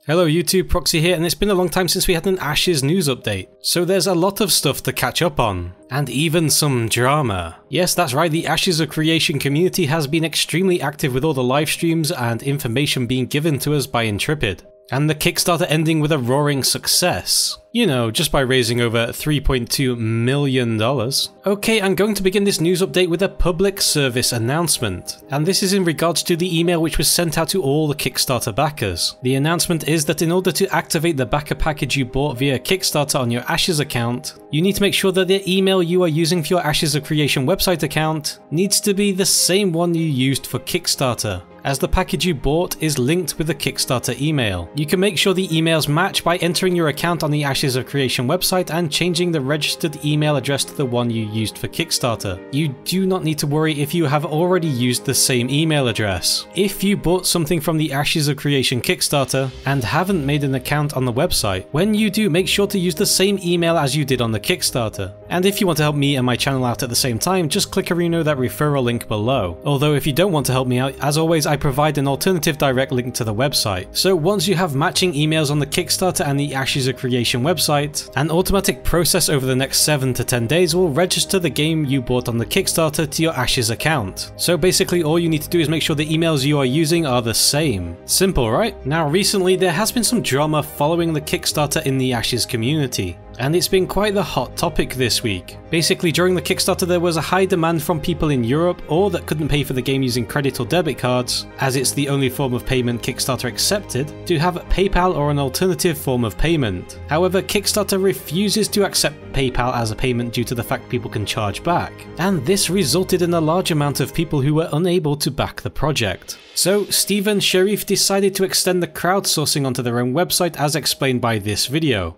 Hello YouTube, Proxy here, and it's been a long time since we had an Ashes news update, so there's a lot of stuff to catch up on, and even some drama. Yes, that's right, the Ashes of Creation community has been extremely active with all the live streams and information being given to us by Intrepid, and the Kickstarter ending with a roaring success. You know, just by raising over $3.2 million. Okay, I'm going to begin this news update with a public service announcement, and this is in regards to the email which was sent out to all the Kickstarter backers. The announcement is that in order to activate the backer package you bought via Kickstarter on your Ashes account, you need to make sure that the email you are using for your Ashes of Creation website account needs to be the same one you used for Kickstarter, as the package you bought is linked with the Kickstarter email. You can make sure the emails match by entering your account on the Ashes of Creation website and changing the registered email address to the one you used for Kickstarter. You do not need to worry if you have already used the same email address. If you bought something from the Ashes of Creation Kickstarter and haven't made an account on the website, when you do, make sure to use the same email as you did on the Kickstarter. And if you want to help me and my channel out at the same time, just click that referral link below. Although if you don't want to help me out, as always I provide an alternative direct link to the website. So once you have matching emails on the Kickstarter and the Ashes of Creation website, an automatic process over the next 7 to 10 days will register the game you bought on the Kickstarter to your Ashes account. So basically all you need to do is make sure the emails you are using are the same. Simple, right? Now recently there has been some drama following the Kickstarter in the Ashes community, and it's been quite the hot topic this week. Basically, during the Kickstarter there was a high demand from people in Europe or that couldn't pay for the game using credit or debit cards, as it's the only form of payment Kickstarter accepted, to have PayPal or an alternative form of payment. However, Kickstarter refuses to accept PayPal as a payment due to the fact people can charge back, and this resulted in a large amount of people who were unable to back the project. So Steve and Sharif decided to extend the crowdsourcing onto their own website as explained by this video.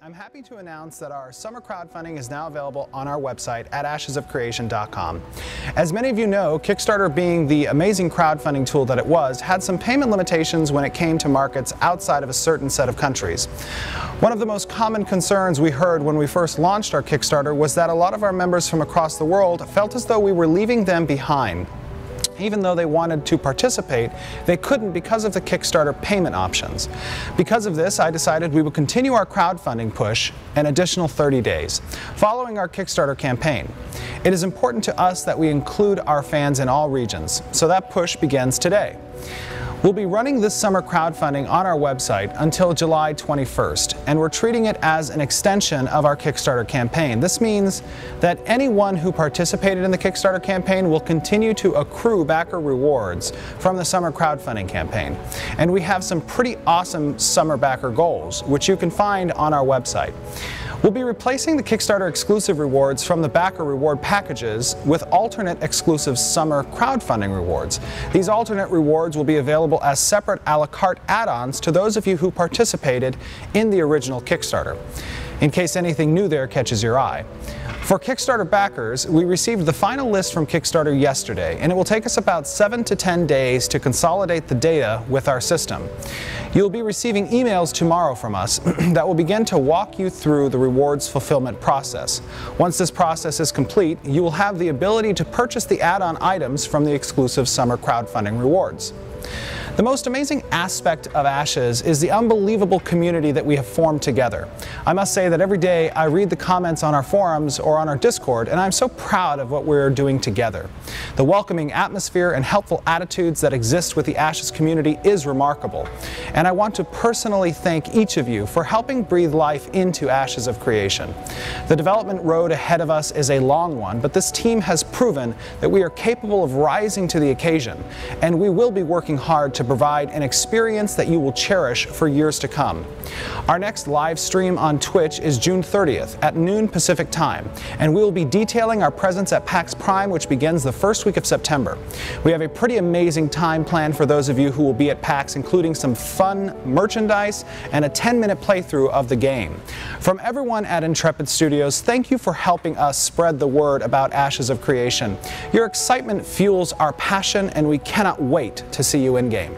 I'm happy to announce that our summer crowdfunding is now available on our website at ashesofcreation.com. As many of you know, Kickstarter, being the amazing crowdfunding tool that it was, had some payment limitations when it came to markets outside of a certain set of countries. One of the most common concerns we heard when we first launched our Kickstarter was that a lot of our members from across the world felt as though we were leaving them behind. Even though they wanted to participate, they couldn't because of the Kickstarter payment options. Because of this, I decided we would continue our crowdfunding push an additional 30 days, following our Kickstarter campaign. It is important to us that we include our fans in all regions, so that push begins today. We'll be running this summer crowdfunding on our website until July 21st, and we're treating it as an extension of our Kickstarter campaign. This means that anyone who participated in the Kickstarter campaign will continue to accrue backer rewards from the summer crowdfunding campaign. And we have some pretty awesome summer backer goals, which you can find on our website. We'll be replacing the Kickstarter exclusive rewards from the backer reward packages with alternate exclusive summer crowdfunding rewards. These alternate rewards will be available as separate a la carte add-ons to those of you who participated in the original Kickstarter, in case anything new there catches your eye. For Kickstarter backers, we received the final list from Kickstarter yesterday, and it will take us about 7 to 10 days to consolidate the data with our system. You'll be receiving emails tomorrow from us that will begin to walk you through the rewards fulfillment process. Once this process is complete, you will have the ability to purchase the add-on items from the exclusive summer crowdfunding rewards. The most amazing aspect of Ashes is the unbelievable community that we have formed together. I must say that every day I read the comments on our forums or on our Discord, and I'm so proud of what we're doing together. The welcoming atmosphere and helpful attitudes that exist with the Ashes community is remarkable, and I want to personally thank each of you for helping breathe life into Ashes of Creation. The development road ahead of us is a long one, but this team has proven that we are capable of rising to the occasion, and we will be working hard to provide an experience that you will cherish for years to come. Our next live stream on Twitch is June 30th at noon Pacific time, and we will be detailing our presence at PAX Prime, which begins the first week of September. We have a pretty amazing time planned for those of you who will be at PAX, including some fun merchandise and a 10-minute playthrough of the game. From everyone at Intrepid Studios, thank you for helping us spread the word about Ashes of Creation. Your excitement fuels our passion, and we cannot wait to see you in-game.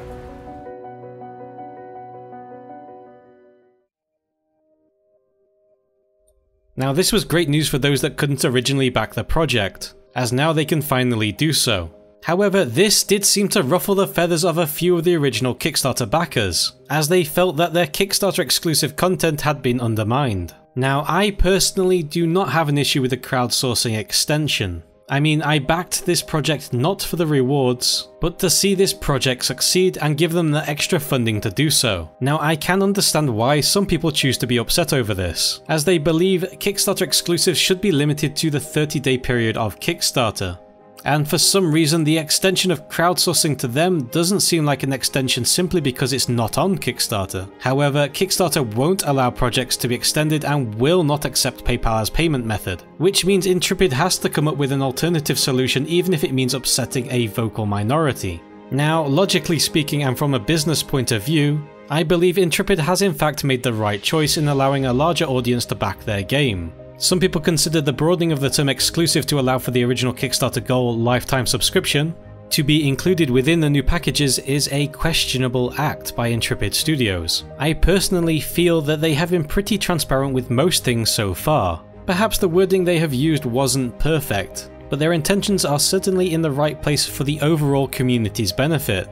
Now this was great news for those that couldn't originally back the project, as now they can finally do so. However, this did seem to ruffle the feathers of a few of the original Kickstarter backers, as they felt that their Kickstarter exclusive content had been undermined. Now, I personally do not have an issue with the crowdsourcing extension. I mean, I backed this project not for the rewards, but to see this project succeed and give them the extra funding to do so. Now, I can understand why some people choose to be upset over this, as they believe Kickstarter exclusives should be limited to the 30-day period of Kickstarter. And for some reason, the extension of crowdsourcing to them doesn't seem like an extension simply because it's not on Kickstarter. However, Kickstarter won't allow projects to be extended and will not accept PayPal as payment method, which means Intrepid has to come up with an alternative solution even if it means upsetting a vocal minority. Now, logically speaking and from a business point of view, I believe Intrepid has in fact made the right choice in allowing a larger audience to back their game. Some people consider the broadening of the term exclusive to allow for the original Kickstarter goal lifetime subscription to be included within the new packages is a questionable act by Intrepid Studios. I personally feel that they have been pretty transparent with most things so far. Perhaps the wording they have used wasn't perfect, but their intentions are certainly in the right place for the overall community's benefit.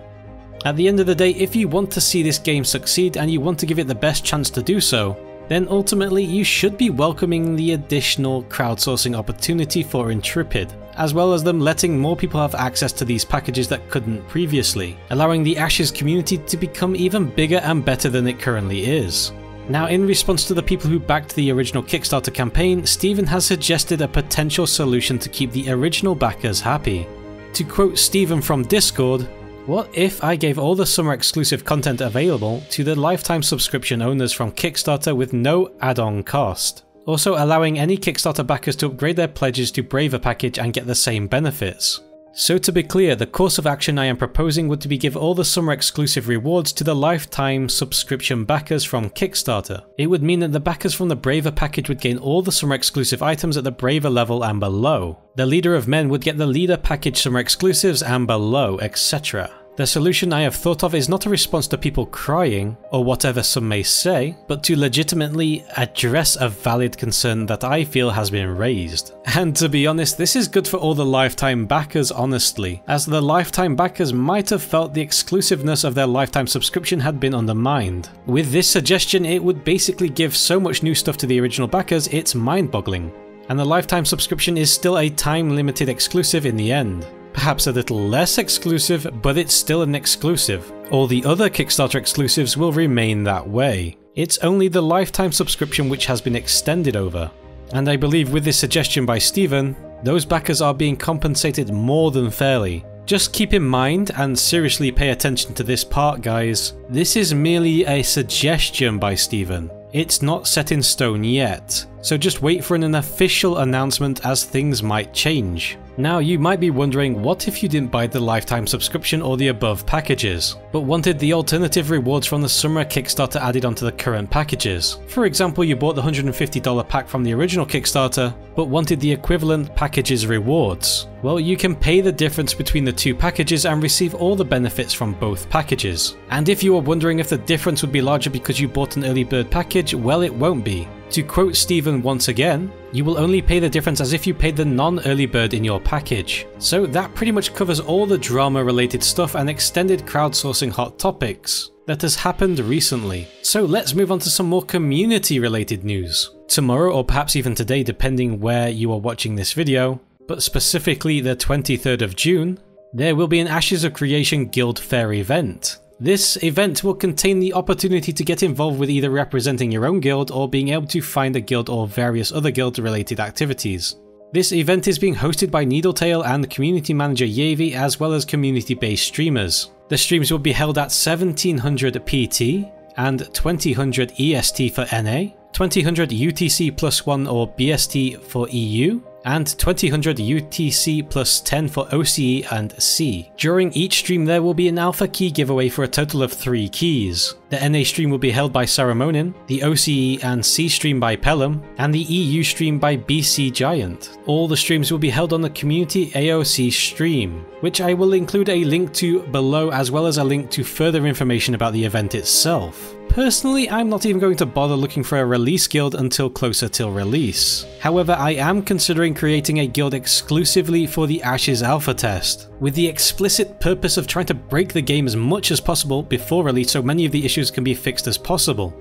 At the end of the day, if you want to see this game succeed and you want to give it the best chance to do so, then ultimately you should be welcoming the additional crowdsourcing opportunity for Intrepid, as well as them letting more people have access to these packages that couldn't previously, allowing the Ashes community to become even bigger and better than it currently is. Now, in response to the people who backed the original Kickstarter campaign, Steven has suggested a potential solution to keep the original backers happy. To quote Steven from Discord, "What if I gave all the summer exclusive content available to the lifetime subscription owners from Kickstarter with no add-on cost? Also allowing any Kickstarter backers to upgrade their pledges to Braver package and get the same benefits." So to be clear, the course of action I am proposing would be give all the summer exclusive rewards to the lifetime subscription backers from Kickstarter. It would mean that the backers from the Braver package would gain all the summer exclusive items at the Braver level and below. The Leader of Men would get the Leader package summer exclusives and below, etc. The solution I have thought of is not a response to people crying, or whatever some may say, but to legitimately address a valid concern that I feel has been raised. And to be honest, this is good for all the lifetime backers honestly, as the lifetime backers might have felt the exclusiveness of their lifetime subscription had been undermined. With this suggestion, it would basically give so much new stuff to the original backers, it's mind-boggling. And the lifetime subscription is still a time-limited exclusive in the end. Perhaps a little less exclusive, but it's still an exclusive. All the other Kickstarter exclusives will remain that way. It's only the lifetime subscription which has been extended over. And I believe with this suggestion by Steven, those backers are being compensated more than fairly. Just keep in mind, and seriously pay attention to this part guys, this is merely a suggestion by Steven. It's not set in stone yet, so just wait for an official announcement as things might change. Now you might be wondering, what if you didn't buy the lifetime subscription or the above packages, but wanted the alternative rewards from the summer Kickstarter added onto the current packages? For example, you bought the $150 pack from the original Kickstarter, but wanted the equivalent package's rewards. Well, you can pay the difference between the two packages and receive all the benefits from both packages. And if you are wondering if the difference would be larger because you bought an early bird package, well, it won't be. To quote Steven once again, you will only pay the difference as if you paid the non-early bird in your package. So that pretty much covers all the drama related stuff and extended crowdsourcing hot topics that has happened recently. So let's move on to some more community related news. Tomorrow, or perhaps even today depending where you are watching this video, but specifically the 23rd of June, there will be an Ashes of Creation Guild Fair event. This event will contain the opportunity to get involved with either representing your own guild or being able to find a guild or various other guild related activities. This event is being hosted by Needletail and community manager Yavi, as well as community based streamers. The streams will be held at 1700 PT and 2000 EST for NA, 2000 UTC plus 1 or BST for EU, and 2000 UTC plus 10 for OCE and C. During each stream there will be an alpha key giveaway for a total of 3 keys. The NA stream will be held by Saramonin, the OCE and C stream by Pelham, and the EU stream by BC Giant. All the streams will be held on the community AoC stream, which I will include a link to below, as well as a link to further information about the event itself. Personally, I'm not even going to bother looking for a release guild until closer till release. However, I am considering creating a guild exclusively for the Ashes alpha test, with the explicit purpose of trying to break the game as much as possible before release so many of the issues can be fixed as possible.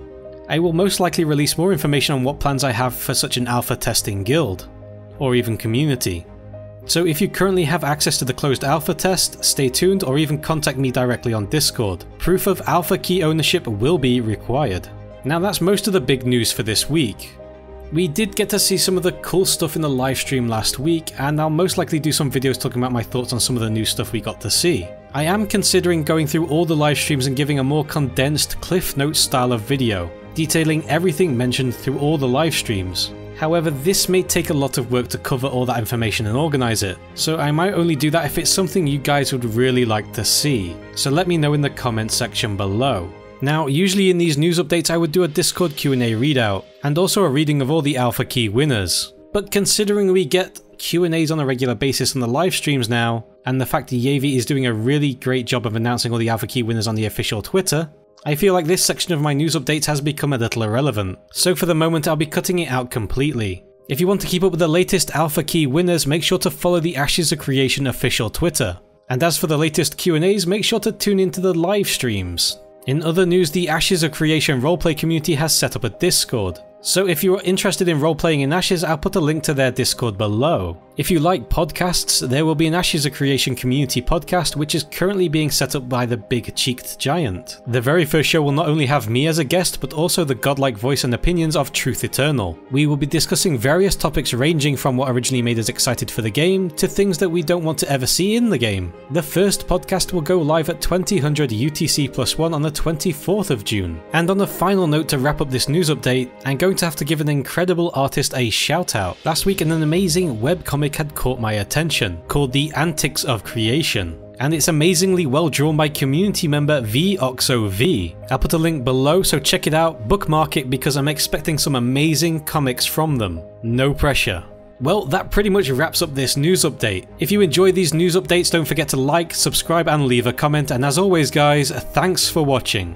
I will most likely release more information on what plans I have for such an alpha testing guild, or even community. So if you currently have access to the closed alpha test, stay tuned or even contact me directly on Discord. Proof of alpha key ownership will be required. Now that's most of the big news for this week. We did get to see some of the cool stuff in the livestream last week, and I'll most likely do some videos talking about my thoughts on some of the new stuff we got to see. I am considering going through all the livestreams and giving a more condensed Cliff Notes style of video, detailing everything mentioned through all the livestreams. However, this may take a lot of work to cover all that information and organise it, so I might only do that if it's something you guys would really like to see, so let me know in the comments section below. Now, usually in these news updates I would do a Discord Q&A readout, and also a reading of all the alpha key winners, but considering we get Q&As on a regular basis on the live streams now, and the fact that Yavi is doing a really great job of announcing all the alpha key winners on the official Twitter, I feel like this section of my news updates has become a little irrelevant, so for the moment I'll be cutting it out completely. If you want to keep up with the latest alpha key winners, make sure to follow the Ashes of Creation official Twitter. And as for the latest Q&As, make sure to tune into the live streams. In other news, the Ashes of Creation roleplay community has set up a Discord. So if you are interested in roleplaying in Ashes, I'll put a link to their Discord below. If you like podcasts, there will be an Ashes of Creation community podcast which is currently being set up by the Big Cheeked Giant. The very first show will not only have me as a guest, but also the godlike voice and opinions of Truth Eternal. We will be discussing various topics ranging from what originally made us excited for the game, to things that we don't want to ever see in the game. The first podcast will go live at 2000 UTC+1 on the 24th of June. And on a final note to wrap up this news update, I'm going to have to give an incredible artist a shout out. Last week an amazing webcomic had caught my attention, called the Antics of Creation, and it's amazingly well drawn by community member VOXOV. I'll put a link below, so check it out, bookmark it, because I'm expecting some amazing comics from them. No pressure. Well, that pretty much wraps up this news update. If you enjoy these news updates, don't forget to like, subscribe and leave a comment, and as always guys, thanks for watching.